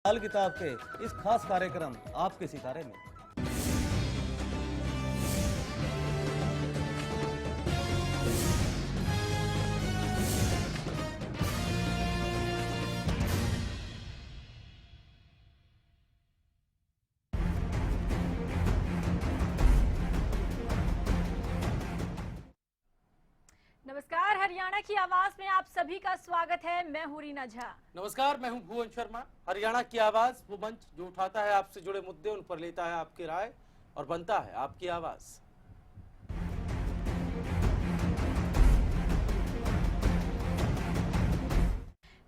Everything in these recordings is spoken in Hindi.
लाल किताब के इस खास कार्यक्रम आपके सितारे में। नमस्कार, हरियाणा की आवाज में आप सभी का स्वागत है। मैं हूं रीना झा। नमस्कार, मैं हूं भुवन शर्मा। हरियाणा की आवाज वो मंच जो उठाता है आपसे जुड़े मुद्दे, उन पर लेता है आपकी राय और बनता है आपकी आवाज।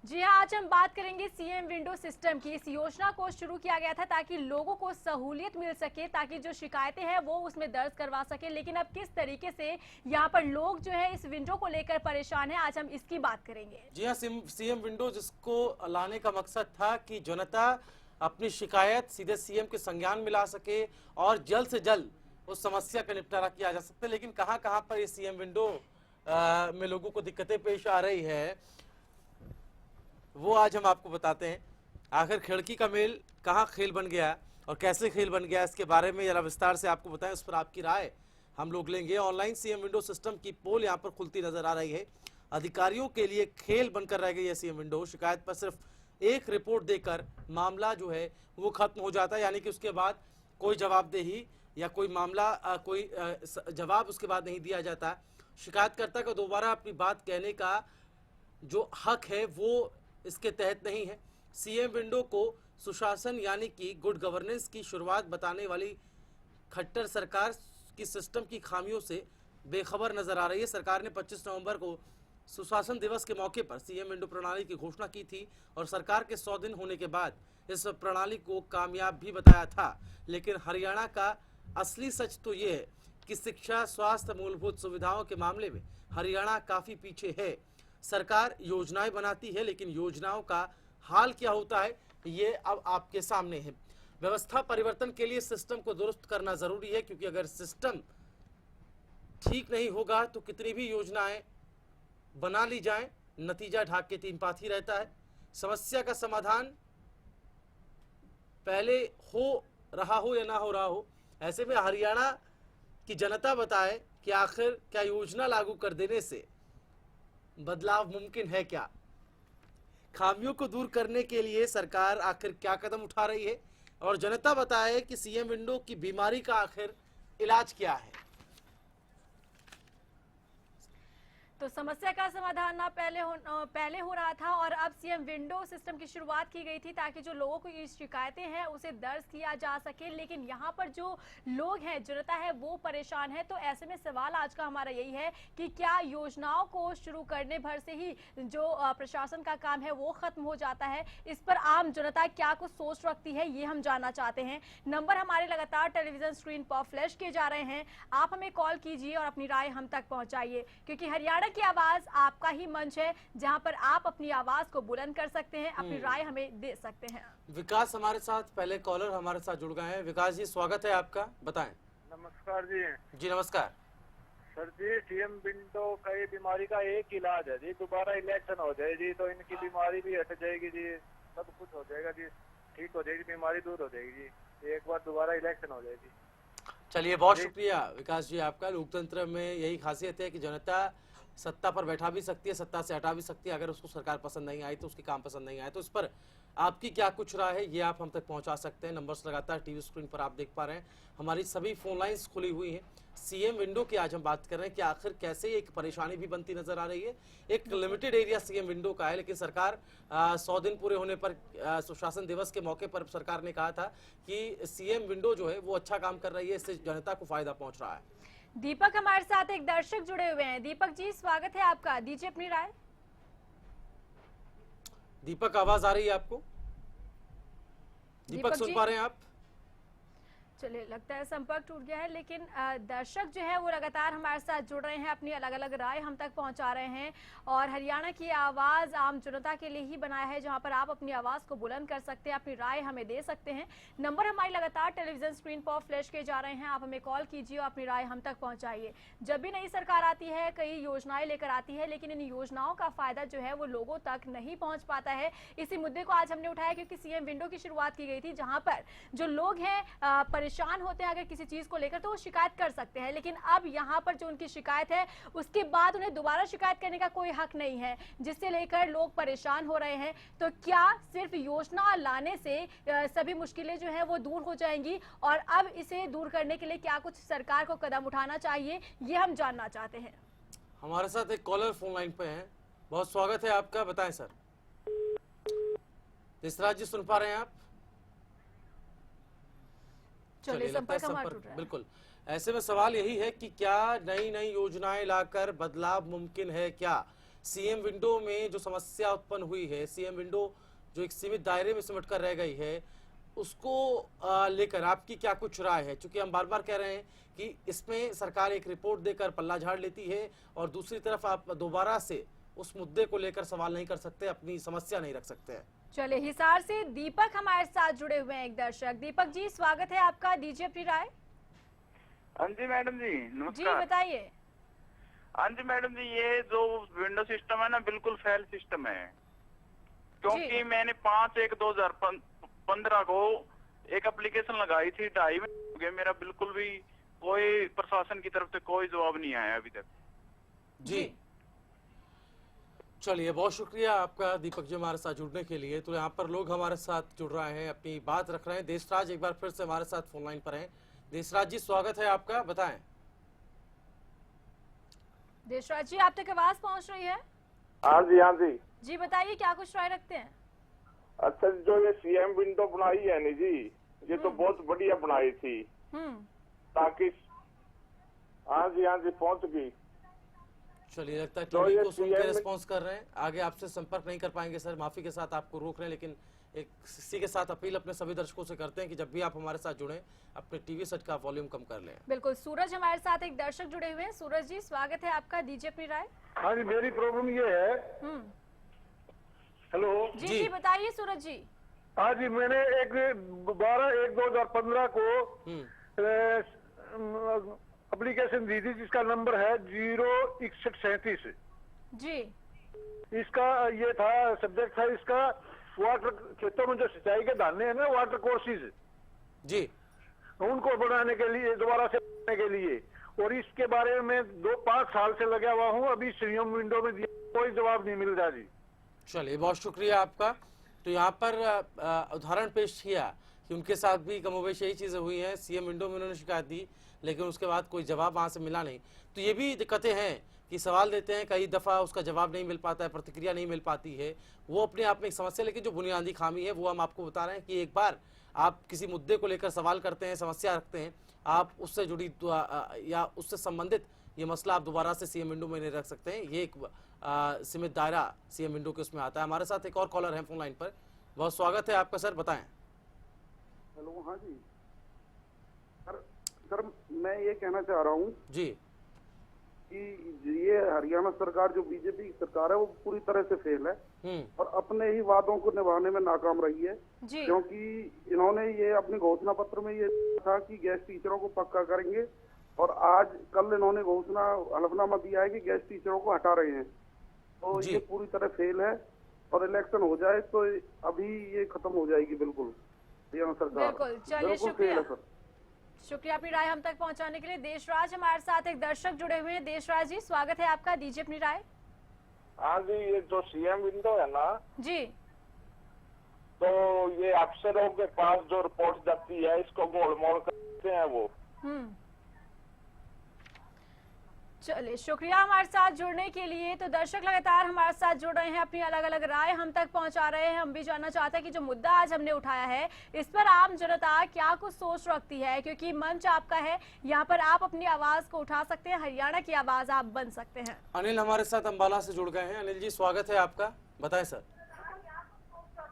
जी हाँ, आज हम बात करेंगे सीएम विंडो सिस्टम की। इस योजना को शुरू किया गया था ताकि लोगों को सहूलियत मिल सके, ताकि जो शिकायतें हैं वो उसमें दर्ज करवा सके। लेकिन अब किस तरीके से यहाँ पर लोग जो है इस विंडो को लेकर परेशान हैं, आज हम इसकी बात करेंगे। जी हाँ, सीएम विंडो जिसको लाने का मकसद था कि जनता अपनी शिकायत सीधे सीएम के संज्ञान में ला सके और जल्द से जल्द उस समस्या का निपटारा किया जा सकता है। लेकिन कहाँ कहाँ पर ये सीएम विंडो में लोगों को दिक्कतें पेश आ रही है, वो आज हम आपको बताते हैं। आखिर खिड़की का मेल कहाँ खेल बन गया और कैसे खेल बन गया, इसके बारे में जरा विस्तार से आपको बताएं, उस पर आपकी राय हम लोग लेंगे। ऑनलाइन सीएम विंडो सिस्टम की पोल यहाँ पर खुलती नजर आ रही है। अधिकारियों के लिए खेल बनकर रह गई है सीएम विंडो। शिकायत पर सिर्फ एक रिपोर्ट देकर मामला जो है वो खत्म हो जाता है, यानी कि उसके बाद कोई जवाबदेही या कोई मामला कोई जवाब उसके बाद नहीं दिया जाता। शिकायतकर्ता को दोबारा अपनी बात कहने का जो हक है वो इसके तहत नहीं है। सीएम विंडो को सुशासन यानी कि गुड गवर्नेंस की शुरुआत बताने वाली खट्टर सरकार की सिस्टम की खामियों से बेखबर नजर आ रही है। सरकार ने 25 नवंबर को सुशासन दिवस के मौके पर सीएम विंडो प्रणाली की घोषणा की थी और सरकार के 100 दिन होने के बाद इस प्रणाली को कामयाब भी बताया था। लेकिन हरियाणा का असली सच तो ये है कि शिक्षा, स्वास्थ्य, मूलभूत सुविधाओं के मामले में हरियाणा काफी पीछे है। सरकार योजनाएं बनाती है, लेकिन योजनाओं का हाल क्या होता है ये अब आपके सामने है। व्यवस्था परिवर्तन के लिए सिस्टम को दुरुस्त करना जरूरी है, क्योंकि अगर सिस्टम ठीक नहीं होगा तो कितनी भी योजनाएं बना ली जाएं, नतीजा ढाक के तीन पात ही रहता है। समस्या का समाधान पहले हो रहा हो या ना हो रहा हो, ऐसे में हरियाणा की जनता बताए कि आखिर क्या योजना लागू कर देने से बदलाव मुमकिन है क्या। खामियों को दूर करने के लिए सरकार आखिर क्या कदम उठा रही है और जनता बताए कि सीएम विंडो की बीमारी का आखिर इलाज क्या है। तो समस्या का समाधान ना पहले हो रहा था और अब सीएम विंडो सिस्टम की शुरुआत की गई थी ताकि जो लोगों की शिकायतें हैं उसे दर्ज किया जा सके। लेकिन यहाँ पर जो लोग हैं, जनता है, वो परेशान है। तो ऐसे में सवाल आज का हमारा यही है कि क्या योजनाओं को शुरू करने भर से ही जो प्रशासन का काम है वो खत्म हो जाता है? इस पर आम जनता क्या कुछ सोच रखती है, ये हम जानना चाहते हैं। नंबर हमारे लगातार टेलीविजन स्क्रीन पर फ्लैश किए जा रहे हैं। आप हमें कॉल कीजिए और अपनी राय हम तक पहुंचाइए, क्योंकि हरियाणा की आवाज आपका ही मंच है जहां पर आप अपनी आवाज को बुलंद कर सकते हैं, अपनी राय हमें दे सकते हैं। विकास हमारे साथ, पहले कॉलर हमारे साथ जुड़ गए हैं। विकास जी, स्वागत है आपका, बताएं। नमस्कार जी। जी नमस्कार सर जी, सीएम विंडो का ये बीमारी का एक इलाज है जी, दोबारा इलेक्शन हो जाए जी तो इनकी बीमारी भी हट जाएगी जी, सब कुछ हो जाएगा जी, ठीक हो जाएगी, बीमारी दूर हो जाएगी जी, एक बार दोबारा इलेक्शन हो जाएगी। चलिए, बहुत शुक्रिया विकास जी आपका। लोकतंत्र में यही खासियत है कि जनता सत्ता पर बैठा भी सकती है, सत्ता से हटा भी सकती है। अगर उसको सरकार पसंद नहीं आई तो उसके काम पसंद नहीं आए तो इस पर आपकी क्या कुछ राय है ये आप हम तक पहुंचा सकते हैं। नंबर्स लगातार टीवी स्क्रीन पर आप देख पा रहे हैं, हमारी सभी फोन लाइंस खुली हुई हैं। सीएम विंडो की आज हम बात कर रहे हैं कि आखिर कैसे एक परेशानी भी बनती नजर आ रही है। एक लिमिटेड एरिया सीएम विंडो का है, लेकिन सरकार 100 दिन पूरे होने पर सुशासन दिवस के मौके पर सरकार ने कहा था कि सीएम विंडो जो है वो अच्छा काम कर रही है, इससे जनता को फायदा पहुंच रहा है। दीपक हमारे साथ एक दर्शक जुड़े हुए हैं। दीपक जी, स्वागत है आपका, दीजिए अपनी राय। दीपक, आवाज आ रही है आपको? दीपक सुन पा रहे हैं आप? चलिए, लगता है संपर्क टूट गया है, लेकिन दर्शक जो है वो लगातार हमारे साथ जुड़ रहे हैं, अपनी अलग अलग राय हम तक पहुंचा रहे हैं। और हरियाणा की आवाज़ आम जनता के लिए ही बनाया है, जहां पर आप अपनी आवाज़ को बुलंद कर सकते हैं, अपनी राय हमें दे सकते हैं। नंबर हमारी लगातार टेलीविजन स्क्रीन पर फ्लैश किए जा रहे हैं, आप हमें कॉल कीजिए और अपनी राय हम तक पहुँचाइए। जब भी नई सरकार आती है, कई योजनाएं लेकर आती है, लेकिन इन योजनाओं का फायदा जो है वो लोगों तक नहीं पहुँच पाता है। इसी मुद्दे को आज हमने उठाया क्योंकि सीएम विंडो की शुरुआत की गई थी, जहाँ पर जो लोग हैं परेशान होते हैं अगर किसी चीज को लेकर तो वो शिकायत कर सकते हैं, लेकिन अब यहाँ पर जो उनकी शिकायत है उसके बाद उन्हें दोबारा शिकायत करने का कोई हक नहीं है, जिससे लेकर लोग परेशान हो रहे हैं। तो क्या सिर्फ योजना लाने से सभी मुश्किलें जो है वो दूर हो जाएंगी, और अब इसे दूर करने के लिए क्या कुछ सरकार को कदम उठाना चाहिए, ये हम जानना चाहते हैं। हमारे साथ एक कॉलर फोन लाइन पे हैं, बहुत स्वागत है आपका, बताएं सर। देशराज जी सुन पा रहे हैं आप? चलिए, संपर्क हमारा टूट रहा है। बिल्कुल, ऐसे में सवाल यही है कि क्या नई नई योजनाएं लाकर बदलाव मुमकिन है क्या? सीएम विंडो में जो समस्या उत्पन्न हुई है, सीएम विंडो जो एक सीमित दायरे में सिमट कर रह गई है, उसको लेकर आपकी क्या कुछ राय है? क्योंकि हम बार बार कह रहे हैं कि इसमें सरकार एक रिपोर्ट देकर पल्ला झाड़ लेती है और दूसरी तरफ आप दोबारा से उस मुद्दे को लेकर सवाल नहीं कर सकते, अपनी समस्या नहीं रख सकते हैं। चलिए, हिसार से दीपक हमारे साथ जुड़े हुए हैं, एक दर्शक। दीपक जी, स्वागत है आपका, दीजिए अपनी राय। हाँ जी मैडम जी, जी नमस्कार। बताइए। हाँ जी मैडम जी, ये जो विंडो सिस्टम है ना, बिल्कुल फेल सिस्टम है। क्योंकि मैंने 5/1/2015 को एक एप्लीकेशन लगाई थी, 2.5 महीने हो गए, मेरा बिल्कुल भी कोई प्रशासन की तरफ से कोई जवाब नहीं आया अभी तक। जी चलिए, बहुत शुक्रिया आपका दीपक जी हमारे साथ जुड़ने के लिए। तो यहाँ पर लोग हमारे साथ जुड़ रहे हैं, अपनी बात रख रहे हैं। देशराज एक बार फिर से हमारे साथ फोन लाइन पर हैं। देशराज जी स्वागत है आपका, बताएं। देशराज जी, आप तक आवाज पहुंच रही है? हाँ जी, हाँ जी। जी बताइए, क्या कुछ राय रखते हैं? अच्छा, जो ये सीएम विंडो बनाई है नी जी, ये तो बहुत बढ़िया बनाई थी, ताकि हाँ जी, हाँ जी, पहुंच गई। चलिए, लगता है टीवी को सुन के रिस्पॉन्स कर रहे हैं। आगे आपसे संपर्क नहीं कर पाएंगे सर, माफी के साथ आपको रोक रहे हैं, लेकिन एक इसी के साथ अपील अपने सभी दर्शकों से करते हैं कि जब भी आप हमारे साथ जुड़े अपने टीवी सेट का वॉल्यूम कम कर लें। बिल्कुल, सूरज हमारे साथ एक दर्शक जुड़े हुए हैं। सूरज जी, स्वागत है आपका, दीजिए अपनी राय। हाँ जी, मेरी प्रॉब्लम ये है। हेलो जी जी बताइए सूरज जी। हाँ जी, मैंने 12/1/2015 को एप्लीकेशन दी थी, जिसका नंबर है 06137 जी। इसका ये था, सब्जेक्ट था इसका वाटर, खेतों में जो सिंचाई के दाने हैं ना, वाटर कोर्सेज जी, उनको बनाने के लिए, दोबारा से बनाने के लिए। और इसके बारे में 5 साल से लगा हुआ हूँ, अभी सीएम विंडो में कोई जवाब नहीं मिल रहा जी। चलिए, बहुत शुक्रिया आपका। तो यहाँ पर उदाहरण पेश किया कि उनके साथ भी कमोबेश यही चीजें हुई हैं। सीएम विंडो में उन्होंने शिकायत दी, लेकिन उसके बाद कोई जवाब वहां से मिला नहीं। तो ये भी दिक्कतें हैं कि सवाल देते हैं, कई दफ़ा उसका जवाब नहीं मिल पाता है, प्रतिक्रिया नहीं मिल पाती है। वो अपने आप में एक समस्या, लेकिन जो बुनियादी खामी है वो हम आपको बता रहे हैं कि एक बार आप किसी मुद्दे को लेकर सवाल करते हैं, समस्या रखते हैं, आप उससे जुड़ी या उससे संबंधित ये मसला आप दोबारा से सीएम विंडो में नहीं रख सकते हैं। ये एक सीमित दायरा सीएम विंडो के उसमें आता है। हमारे साथ एक और कॉलर है फोन लाइन पर, बहुत स्वागत है आपका सर, बताएं। हेलो, हाँ जी सर, मैं ये कहना चाह रहा हूँ जी कि ये हरियाणा सरकार जो बीजेपी की सरकार है वो पूरी तरह से फेल है और अपने ही वादों को निभाने में नाकाम रही है। क्योंकि इन्होंने ये अपने घोषणा पत्र में ये था कि गेस्ट टीचरों को पक्का करेंगे, और आज कल इन्होंने घोषणा हलफनामा दिया है कि गेस्ट टीचरों को हटा रहे हैं। तो ये पूरी तरह फेल है, और इलेक्शन हो जाए तो अभी ये खत्म हो जाएगी बिल्कुल हरियाणा सरकार। बिल्कुल, चलिए शुक्रिया, शुक्रिया अपनी राय हम तक पहुंचाने के लिए। देशराज हमारे साथ एक दर्शक जुड़े हुए हैं। देशराज जी, स्वागत है आपका, दीजिए अपनी राय। हाँ जी, ये जो सीएम विंडो है ना जी, तो ये अफसरों के पास जो रिपोर्ट जाती है, इसको गोलमोल करते हैं वो। चलिए, शुक्रिया हमारे साथ जुड़ने के लिए। तो दर्शक लगातार हमारे साथ जुड़ रहे हैं, अपनी अलग अलग राय हम तक पहुंचा रहे हैं। हम भी जानना चाहते हैं कि जो मुद्दा आज हमने उठाया है, इस पर आम जनता क्या कुछ सोच रखती है, क्योंकि मंच आपका है, यहाँ पर आप अपनी आवाज को उठा सकते हैं, हरियाणा की आवाज आप बन सकते हैं। अनिल हमारे साथ अंबाला से जुड़ गए हैं। अनिल जी, स्वागत है आपका, बताएं सर।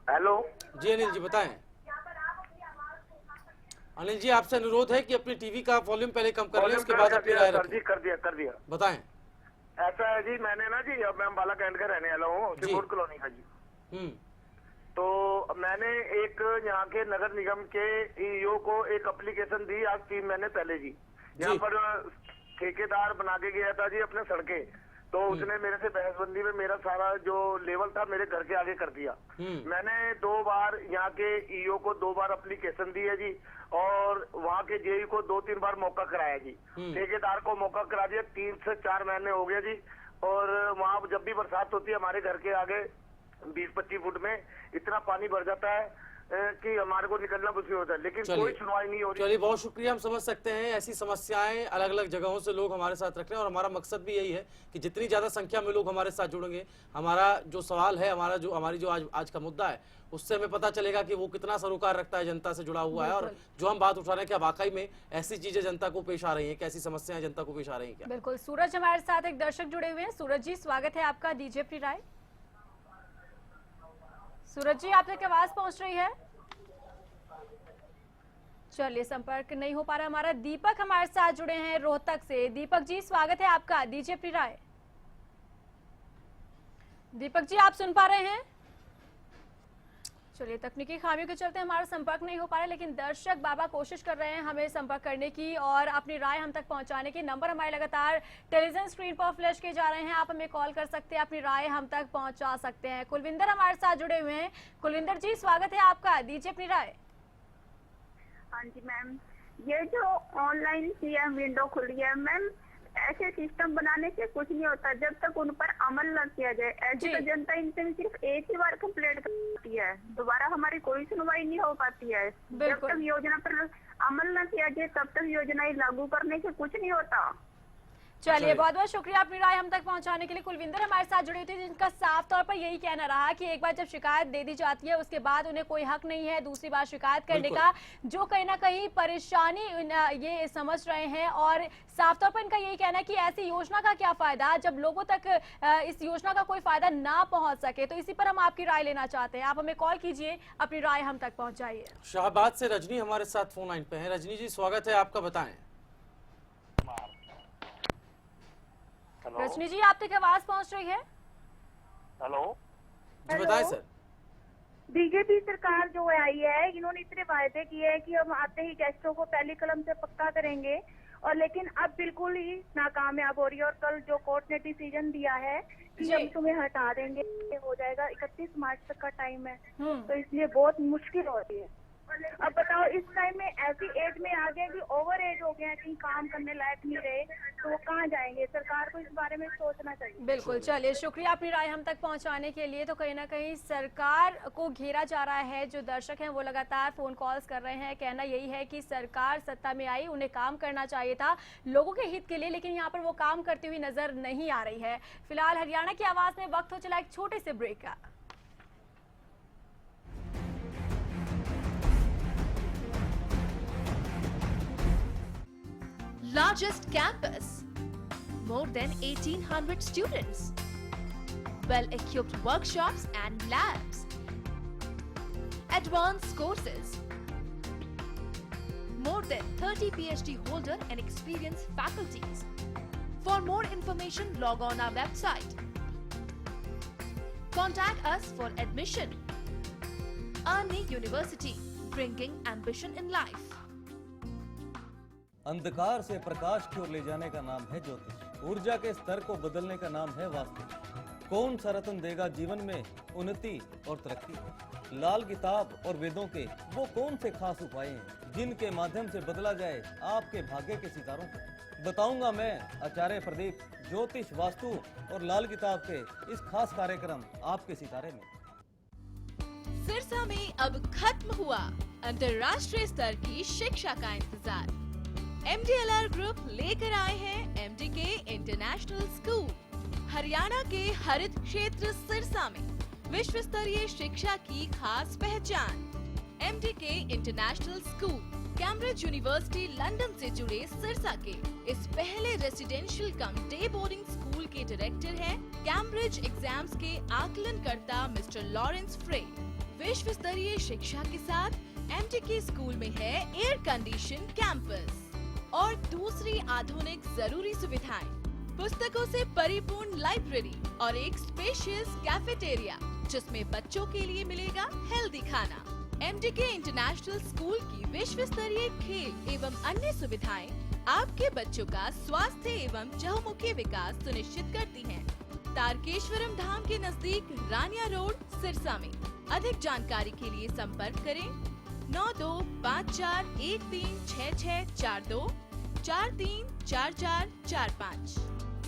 हेलो जी अनिल जी, बताएं। अनिल जी, आपसे अनुरोध है कि अपनी टीवी का वॉल्यूम पहले कम कर लें, उसके बाद अपनी राय सर रखें। जी कर दिया। बताएं। ऐसा है जी, मैंने ना जी, अब मैं अम्बाला कैंट का रहने वाला हूँ, सिपोर्ट कॉलोनी का जी। तो मैंने एक यहाँ के नगर निगम के ईओ को एक एप्लीकेशन दी आज 3 महीने पहले जी। यहाँ पर ठेकेदार बना के गया था जी अपने सड़कें, तो उसने मेरे से बहसबंदी में मेरा सारा जो लेवल था मेरे घर के आगे कर दिया। मैंने 2 बार यहाँ के ईओ को 2 बार एप्लीकेशन दी है जी, और वहाँ के जेई को 2-3 बार मौका कराया जी। ठेकेदार को मौका करा दिया, 3 से 4 महीने हो गए जी। और वहाँ जब भी बरसात होती है हमारे घर के आगे 20-25 फुट में इतना पानी भर जाता है कि हमारे को निकलना मुश्किल होता है, लेकिन कोई सुनवाई नहीं हो रही। चलिए, बहुत शुक्रिया। हम समझ सकते हैं ऐसी समस्याएं अलग अलग जगहों से लोग हमारे साथ रख रहे हैं, और हमारा मकसद भी यही है कि जितनी ज्यादा संख्या में लोग हमारे साथ जुड़ेंगे, हमारा जो सवाल है, हमारी जो आज का मुद्दा है, उससे हमें पता चलेगा कि वो कितना सरोकार रखता है, जनता से जुड़ा हुआ है, और जो हम बात उठा रहे हैं क्या वाकई में ऐसी चीजें जनता को पेश आ रही है, कैसी समस्याएं जनता को पेश आ रही है क्या? बिल्कुल। सूरज हमारे साथ एक दर्शक जुड़े हुए हैं। सूरज जी, स्वागत है आपका, दीजिए अपनी राय। सूरज जी, आप तक आवाज पहुंच रही है? चलिए, संपर्क नहीं हो पा रहा हमारा। दीपक हमारे साथ जुड़े हैं रोहतक से। दीपक जी, स्वागत है आपका, दीजिए अपनी राय। दीपक जी, आप सुन पा रहे हैं? चलिए, तकनीकी खामियों के चलते हमारा संपर्क नहीं हो पा रहा है, लेकिन दर्शक बाबा कोशिश कर रहे हैं हमें संपर्क करने की और अपनी राय हम तक पहुंचाने की। नंबर हमारे लगातार टेलीविजन स्क्रीन पर फ्लैश किए जा रहे हैं, आप हमें कॉल कर सकते हैं, अपनी राय हम तक पहुंचा सकते हैं। कुलविंदर हमारे साथ जुड़े हुए हैं। कुलविंदर जी, स्वागत है आपका, दीजिए अपनी राय। हाँ जी मैम, ये जो ऑनलाइन सीएम विंडो खुली है मैम, ऐसे सिस्टम बनाने से कुछ नहीं होता जब तक उन पर अमल न किया जाए। ऐसी तो जनता इनसे सिर्फ एक ही बार कंप्लेंट करती है, दोबारा हमारी कोई सुनवाई नहीं हो पाती है। जब तक योजना पर अमल न किया जाए तब तक योजनाएं लागू करने से कुछ नहीं होता। चलिए, बहुत बहुत शुक्रिया अपनी राय हम तक पहुंचाने के लिए। कुलविंदर हमारे साथ जुड़ी थी, जिनका साफ तौर पर यही कहना रहा कि एक बार जब शिकायत दे दी जाती है उसके बाद उन्हें कोई हक नहीं है दूसरी बार शिकायत करने का, जो कहीं ना कहीं परेशानी ये समझ रहे हैं। और साफ तौर पर इनका यही कहना है कि ऐसी योजना का क्या फायदा जब लोगों तक इस योजना का कोई फायदा ना पहुंच सके। तो इसी पर हम आपकी राय लेना चाहते हैं, आप हमें कॉल कीजिए, अपनी राय हम तक पहुंचाइए। शाहबाद से रजनी हमारे साथ फोन लाइन पे है। रजनी जी, स्वागत है आपका, बताएं। रजनी जी, आप तक आवाज पहुंच रही है? हेलो जी, बताएं सर। बीजेपी सरकार जो आई है, इन्होंने इतने वायदे किए हैं कि हम आते ही गेस्टों को पहली कलम से पक्का करेंगे, और लेकिन अब बिल्कुल ही नाकामयाब हो रही है। और कल जो कोर्ट ने डिसीजन दिया है कि हम तुम्हें हटा देंगे, हो जाएगा 31 मार्च तक का टाइम है, तो इसलिए बहुत मुश्किल हो रही है। अब बताओ, इस टाइम में ऐसी एज में आ गए कि ओवर एज हो गया, कहीं काम करने लायक नहीं रहे, तो वो कहाँ जाएंगे? सरकार को इस बारे में सोचना चाहिए। बिल्कुल। चलिए, शुक्रिया अपनी राय हम तक पहुंचाने के लिए। तो कहीं ना कहीं सरकार को घेरा जा रहा है, जो दर्शक हैं वो लगातार फोन कॉल्स कर रहे हैं। कहना यही है कि सरकार सत्ता में आई, उन्हें काम करना चाहिए था लोगों के हित के लिए, लेकिन यहाँ पर वो काम करती हुई नजर नहीं आ रही है। फिलहाल हरियाणा की आवाज में वक्त हो चला एक छोटे से ब्रेक का। Largest campus, more than 1800 students, well-equipped workshops and labs, advanced courses, more than 30 PhD holder and experienced faculties. For more information, log on our website. Contact us for admission. Arni University, bringing ambition in life. अंधकार से प्रकाश की ओर ले जाने का नाम है ज्योतिष, ऊर्जा के स्तर को बदलने का नाम है वास्तु। कौन सा रत्न देगा जीवन में उन्नति और तरक्की? लाल किताब और वेदों के वो कौन से खास उपाय हैं जिनके माध्यम से बदला जाए आपके भाग्य के सितारों को? बताऊंगा मैं, आचार्य प्रदीप, ज्योतिष, वास्तु और लाल किताब के इस खास कार्यक्रम आपके सितारे में। सिरसा में अब खत्म हुआ अंतर्राष्ट्रीय स्तर की शिक्षा का इंतजार। MDLR ग्रुप लेकर आए हैं MDK इंटरनेशनल स्कूल। हरियाणा के हरित क्षेत्र सिरसा में विश्व स्तरीय शिक्षा की खास पहचान। MDK international school Cambridge university London से जुड़े सिरसा के इस पहले रेसिडेंशियल कम डे बोर्डिंग स्कूल के डायरेक्टर हैं कैम्ब्रिज एग्जाम्स के आकलन करता मिस्टर लॉरेंस फ्रे। विश्व स्तरीय शिक्षा के साथ एमडीके स्कूल में है एयर कंडीशन कैंपस और दूसरी आधुनिक जरूरी सुविधाएं, पुस्तकों से परिपूर्ण लाइब्रेरी और एक स्पेशियस कैफेटेरिया जिसमें बच्चों के लिए मिलेगा हेल्दी खाना। एमडीके इंटरनेशनल स्कूल की विश्व स्तरीय खेल एवं अन्य सुविधाएं आपके बच्चों का स्वास्थ्य एवं चहुमुखी विकास सुनिश्चित करती हैं। तारकेश्वरम धाम के नजदीक रानिया रोड, सिरसा में। अधिक जानकारी के लिए संपर्क करें 9254136642 434445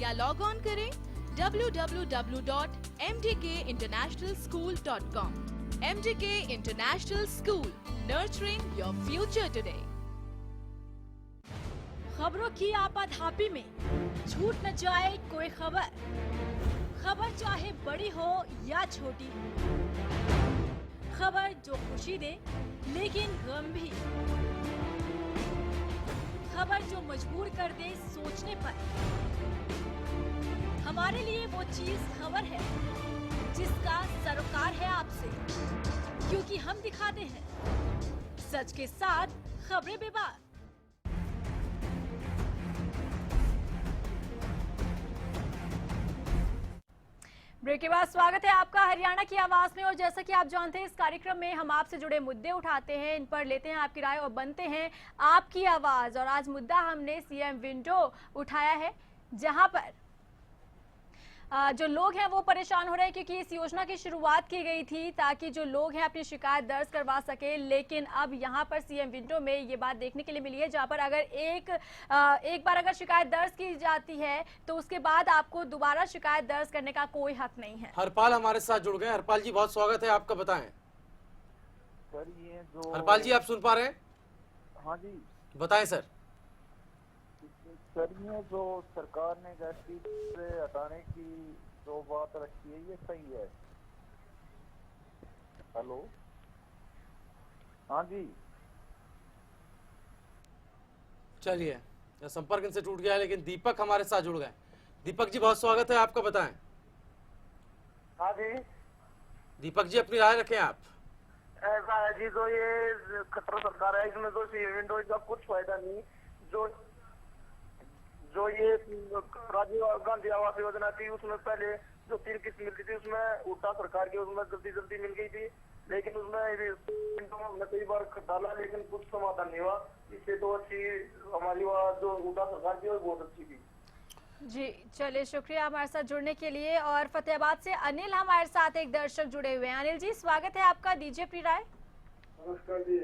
या लॉग ऑन करें www.mdkinternationalschool.com। MDK International School, nurturing your future today। खबरों की आपाधापी में छूट न जाए कोई खबर, खबर चाहे बड़ी हो या छोटी, खबर जो खुशी दे लेकिन गम भी, खबर जो मजबूर कर दे सोचने पर। हमारे लिए वो चीज खबर है जिसका सरोकार है आपसे, क्योंकि हम दिखाते हैं सच के साथ खबरें बेबाक। ब्रेक के बाद स्वागत है आपका हरियाणा की आवाज में। और जैसा कि आप जानते हैं, इस कार्यक्रम में हम आपसे जुड़े मुद्दे उठाते हैं, इन पर लेते हैं आपकी राय और बनते हैं आपकी आवाज। और आज मुद्दा हमने सीएम विंडो उठाया है, जहां पर जो लोग हैं वो परेशान हो रहे हैं, क्योंकि इस योजना की शुरुआत की गई थी ताकि जो लोग हैं अपनी शिकायत दर्ज करवा सके। लेकिन अब यहां पर सीएम विंडो में ये बात देखने के लिए मिली है, जहां पर अगर एक बार अगर शिकायत दर्ज की जाती है तो उसके बाद आपको दोबारा शिकायत दर्ज करने का कोई हक नहीं है। हरपाल हमारे साथ जुड़ गए। हरपाल जी बहुत स्वागत है आपका, बताएं। सर ये जो हरपाल जी आप सुन पा रहे हैं? हाँ जी बताएं सर। सर ये जो सरकार ने गैस से हटाने की जो बात रखी है ये सही है? हेलो, हाँ जी। चलिए, संपर्क इनसे टूट गया है, लेकिन दीपक हमारे साथ जुड़ गए। दीपक जी बहुत स्वागत है आपका, बताएं। हाँ जी दीपक जी अपनी राय रखें आप। ऐसा है जी, जो ये खतरा सरकार है इसमें तो विंडो का कुछ फायदा नहीं। जो ये राजीव गांधी आवास योजना थी उसमें पहले जो 3 किस्त मिलती थी उसमें उल्टा सरकार की उसमें जल्दी मिल गई थी, लेकिन उसमें हमने कई बार डाला लेकिन कुछ समाधान नहीं हुआ। इससे तो अच्छी हमारी जो उल्टा सरकार थी वो बहुत अच्छी थी। जी चलिए, शुक्रिया हमारे साथ जुड़ने के लिए। और फतेहाबाद से अनिल हमारे साथ एक दर्शक जुड़े हुए हैं। अनिल जी स्वागत है आपका, दीजिए अपनी राय। नमस्कार जी।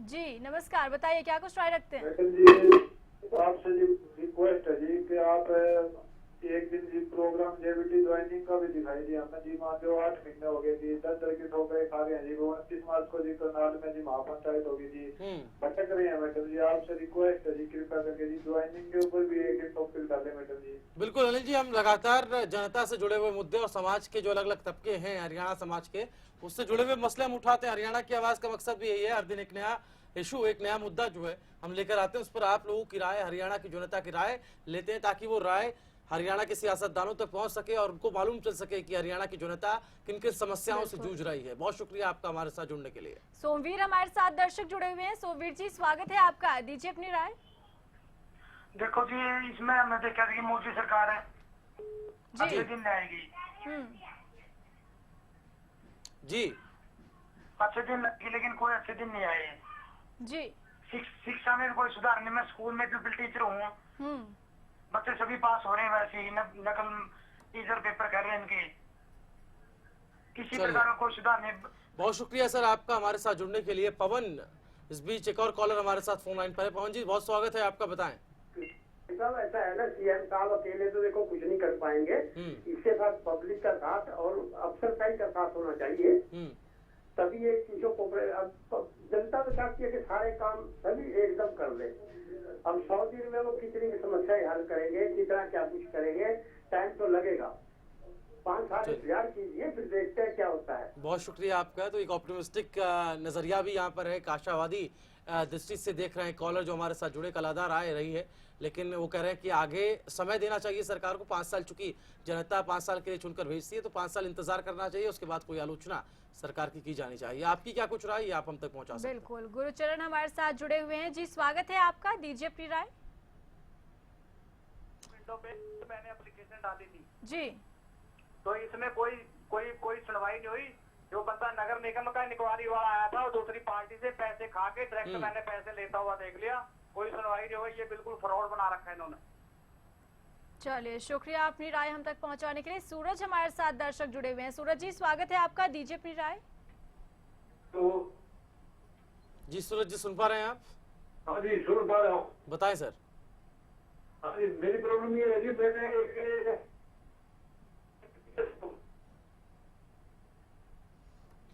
जी नमस्कार, बताइए क्या कुछ राय रखते हैं? आपसे जी रिक्वेस्ट है जी कि आप एक दिन जी प्रोग्राम जेबीटी ज्वाइनिंग का भी दिखाई दिया हमें जी। मान लो 8 महीने हो गए जी, 10 की ठोकरें खा रहे हैं जी। 29 मार्च को जी करनाल में जी महापंचायत होगी जी, भटक रहे हैं मैडम जी। आपसे रिक्वेस्ट है जी कृपया करके जी ज्वाइनिंग के ऊपर भी एक टॉपिक डाले मैडम जी। बिल्कुल अनिल जी, हम लगातार जनता से जुड़े हुए मुद्दे और समाज के जो अलग अलग तबके हैं हरियाणा समाज के, उससे जुड़े हुए मसले हम उठाते हैं। हरियाणा की आवाज का मकसद भी यही है, हर दिन एक नया इशू, एक नया मुद्दा जो है हम लेकर आते हैं, उस पर आप लोगों की राय, हरियाणा की जनता की राय लेते हैं, ताकि वो राय हरियाणा के सियासतदानों तक पहुंच सके और उनको मालूम चल सके कि हरियाणा की जनता किन किन समस्याओं से जूझ रही है। बहुत शुक्रिया आपका हमारे साथ जुड़ने के लिए। सोमवीर हमारे साथ दर्शक जुड़े हुए हैं। सोमवीर जी स्वागत है आपका, दीजिए अपनी राय। देखो जी, इसमें हमने देखा कि मोदी सरकार है, अच्छे दिन आएगी जी, अच्छे दिन आएगी, लेकिन कोई अच्छे दिन नहीं आए जी। शिक्षा में कोई सुधार नहीं। मैं स्कूल में ट्रिपल टीचर हूँ, बच्चे सभी पास हो रहे हैं, वैसे ही नकल टीचर पेपर कर रहे हैं इनके, किसी प्रकार का कोई सुधार नहीं। बहुत शुक्रिया सर आपका हमारे साथ जुड़ने के लिए। पवन, इस बीच एक और कॉलर हमारे साथ फोन लाइन पर है। पवन जी बहुत स्वागत है आपका, बताएं। साहब ऐसा है ना, सीएम साहब अकेले तो देखो कुछ नहीं कर पाएंगे, इसके साथ पब्लिक का साथ और अफसरशाही का साथ होना चाहिए, तभी ये चीजों को जनता तो चाहती है कि सारे काम सभी एकदम कर ले। अब 100 दिन में वो कितनी समस्याएं हल करेंगे, कितना क्या कुछ करेंगे, टाइम तो लगेगा। 5 साल इंतजार कीजिए, फिर देखते हैं क्या होता है। बहुत शुक्रिया आपका। तो एक ऑप्टिमिस्टिक नजरिया भी यहाँ पर है, एक आशावादी दृष्टि से देख रहे हैं कॉलर जो हमारे साथ जुड़े। कलादार राय रही है, लेकिन वो कह रहे हैं कि आगे समय देना चाहिए सरकार को। 5 साल, चूंकि जनता 5 साल के लिए चुनकर भेजती है, तो 5 साल इंतजार करना चाहिए, उसके बाद कोई आलोचना सरकार की जानी चाहिए। आपकी क्या कुछ राय, आप हम तक पहुंचा सकते हैं। बिल्कुल, गुरुचरण हमारे साथ जुड़े हुए हैं जी, स्वागत है आपका, दीजिए अपनी राय। पे मैंने एप्लीकेशन डाली थी जी, तो इसमें कोई सुनवाई नहीं हुई। जो बंदा नगर निगम का इंक्वायरी वाला आया था और दूसरी पार्टी से पैसे खा के डायरेक्ट मैंने पैसे लेता हुआ देख लिया, कोई सुनवाई नहीं हुई। ये बिल्कुल फ्रॉड बना रखा है इन्होंने। चलिए, शुक्रिया अपनी राय हम तक पहुंचाने के लिए। सूरज हमारे साथ दर्शक जुड़े हुए हैं। सूरज जी, स्वागत है आपका, दीजिए अपनी राय। तो जी सूरज जी, सुन पा रहे हैं आप? हाँ जी, सुन पा रहा हूँ। बताएं सर। हाँ जी, मेरी प्रॉब्लम ये है जी, मैंने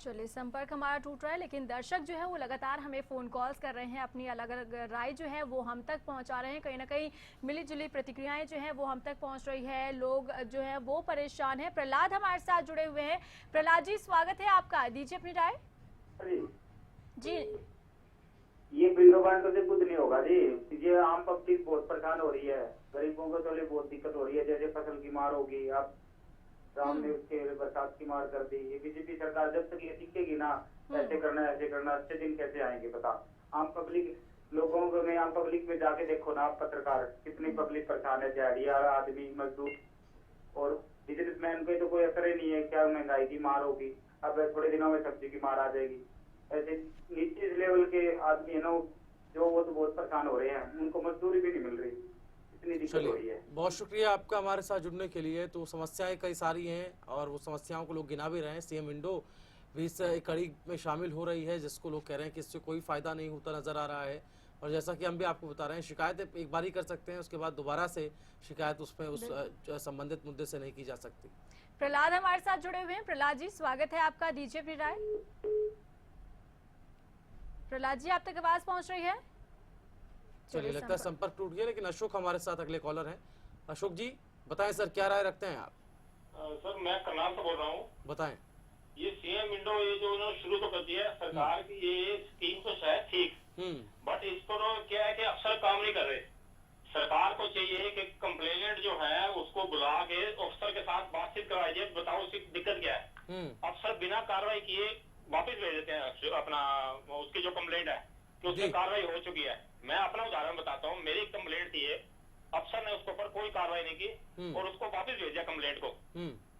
चलिए, संपर्क हमारा टूट रहा है, लेकिन दर्शक जो है वो लगातार हमें फ़ोन कॉल्स कर रहे हैं, अपनी अलग अलग राय जो है वो हम तक पहुंचा रहे हैं। कहीं ना कहीं मिली जुली प्रतिक्रियाएं जो हैं वो हम तक पहुंच रही है। लोग जो है वो परेशान हैं। प्रहलाद हमारे साथ जुड़े हुए हैं। प्रहलाद जी, स्वागत है आपका, दीजिए अपनी राय। जी, ये बिल्डो बैंकों से कुछ नहीं होगा जी। ये आम पब्लिक बहुत परेशान हो रही है, गरीबों को तो बहुत दिक्कत हो रही है। जैसे फसल की मार होगी, अब राम ने उसके बरसात की मार कर दी। ये बीजेपी सरकार जब तक ये सीखेगी ना ऐसे करना अच्छे दिन कैसे आएंगे पता। आम पब्लिक लोगों में, आम पब्लिक में जाके देखो ना आप पत्रकार, कितनी पब्लिक परेशान है। दिहाड़िया आदमी, मजदूर और बिजनेसमैन पे तो कोई असर ही नहीं है। क्या महंगाई की मार होगी, अब थोड़े दिनों में सब्जी की मार आ जाएगी। ऐसे नीचे लेवल के आदमी है ना जो, वो तो बहुत परेशान हो रहे हैं, उनको मजदूरी भी नहीं मिल रही, इतनी दिक्कत हो रही है। बहुत शुक्रिया आपका हमारे साथ जुड़ने के लिए। तो समस्याएं कई सारी हैं और वो समस्याओं को लोग गिना भी रहे हैं। सीएम विंडो भी इस कड़ी में शामिल हो रही है, जिसको लोग कह रहे हैं कि इससे कोई फायदा नहीं होता नजर आ रहा है। और जैसा कि हम भी आपको बता रहे हैं, शिकायत एक बार ही कर सकते हैं, उसके बाद दोबारा से शिकायत उसमें उस संबंधित मुद्दे से नहीं की जा सकती। प्रहलाद हमारे साथ जुड़े हुए हैं। प्रहलाद जी, स्वागत है आपका, दीजिए अपनी राय। प्रहलाद जी, आप तक आवाज पहुंच रही है? चलिए, लगता है संपर्क टूट गया, लेकिन अशोक हमारे साथ अगले कॉलर हैं। अशोक जी, बताएं सर, क्या राय रखते हैं आप? सर, मैं करनाल से बोल रहा हूँ। बताएं। ये सीएम विंडो, ये जो उन्होंने शुरू तो कर दिया है सरकार की, ये स्कीम तो शायद ठीक, बट इस पर क्या है कि अफसर काम नहीं कर रहे। सरकार को चाहिए कि कंप्लेनेंट जो है उसको बुला के अफसर के साथ बातचीत करवाई जाए, बताओ उसकी दिक्कत क्या है। अफसर बिना कार्रवाई किए वापस भेज देते हैं अपना उसकी जो कंप्लेंट है कि उसकी कार्रवाई हो चुकी है। मैं अपना उदाहरण बताता हूँ, मेरी कंप्लेंट थी, अफसर ने उसके ऊपर कोई कार्रवाई नहीं की और उसको वापस भेज दिया कंप्लेंट को।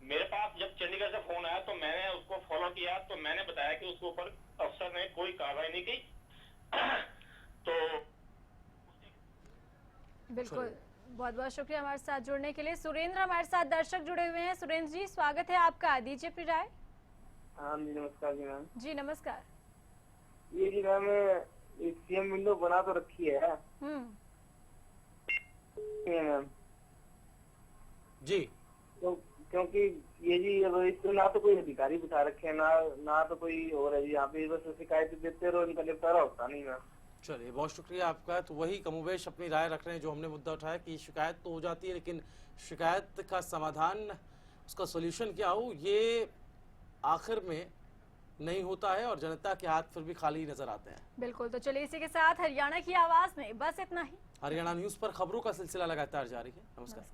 मेरे पास जब चंडीगढ़ से फोन आया तो मैंने उसको फॉलो किया, तो मैंने बताया कि उसके ऊपर अफसर ने कोई कार्रवाई नहीं की। तो बिल्कुल, बहुत बहुत शुक्रिया हमारे साथ जुड़ने के लिए। सुरेंद्र हमारे साथ दर्शक जुड़े हुए हैं। सुरेंद्र जी, स्वागत है आपका, दीजिए अपनी राय। हाँ जी, नमस्कार जी मैम। जी नमस्कार। ये जी मैम, सीएम विंडो बना तो रखी है मैम जी, तो क्योंकि ये जी अब इस तो ना तो कोई अधिकारी बिठा रखे हैं, ना तो कोई और है जी। यहाँ पे बस शिकायत देते रहो, इनका निपटारा होता नहीं मैम। चलिए, बहुत शुक्रिया आपका। तो वही कमोबेश अपनी राय रख रहे हैं जो हमने मुद्दा उठाया कि शिकायत तो हो जाती है, लेकिन शिकायत का समाधान, उसका सोल्यूशन क्या हो, ये आखिर में नहीं होता है और जनता के हाथ फिर भी खाली नजर आते हैं। बिल्कुल, तो चलिए इसी के साथ हरियाणा की आवाज में बस इतना ही। हरियाणा न्यूज पर खबरों का सिलसिला लगातार जारी है। नमस्कार।